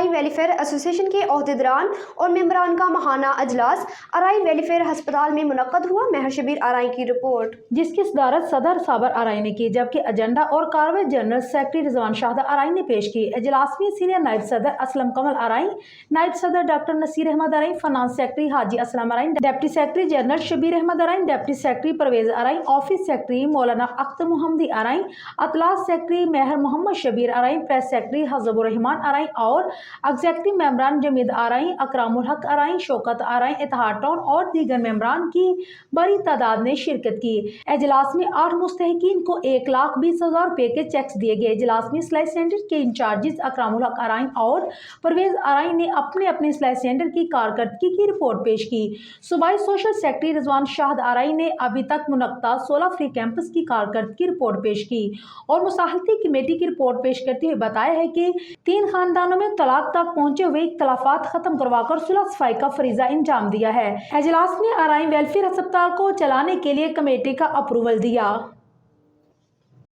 ارائی welfare ایسوسی ایشن کے عہدیداران اور ممبران کا ماہانہ اجلاس ارائی ویلفیئر ہسپتال میں منعقد ہوا۔ مہر شبیر ارائی کی رپورٹ، جس کی صدارت صدر صابر ارائی نے کی، جبکہ ایجنڈا اور کارروائی جنرل سیکرٹری رضوان شاہدہ ارائی نے پیش کی۔ اجلاس میں سینئر نائب صدر اسلم کمل ارائی، نائب صدر doctor Naseer Ahmed Arain, finance secretary Haji Aslam Arain, deputy secretary general Shabbir Ahmed Arain, deputy secretary Pervaiz Arain, office secretary Maulana Akhtar Muhammadi Arain, اطلاعات secretary Mehr Muhammad Shabbir Arain, press secretary Hizb ur Rehman ارائی اور ایگزیکٹو ممبران جمید ارائی، اکرام الحق ارائی، شوکت ارائی، اتحاد ٹاؤن اور دیگر ممبران کی بڑی تعداد نے شرکت کی۔ اجلاس میں 8 مستحقین کو 1,20,000 روپے کے چیکس دیے گئے۔ اجلاس میں سلائی سینٹر کے انچارجز اکرام الحق ارائی اور پرویز ارائی نے اپنے اپنے سلائی سینٹر کی کارکردگی کی رپورٹ پیش کی۔ صوبائی سوشل سیکرٹری رضوان شاہد ارائی نے ابھی تک منعقدہ 16 فری کیمپس کی کارکردگی رپورٹ پیش کی اور مصالحتی کمیٹی کی رپورٹ پیش کرتے ہوئے بتایا ہے کہ 3 خاندانوں میں طلاق تک پہنچے ہوئے اختلافات ختم کروا کر صلح صفائی کا فریضہ انجام دیا ہے۔ اجلاس نے ارائی ویلفیئر ہسپتال کو چلانے کے لیے کمیٹی کا اپروول دیا۔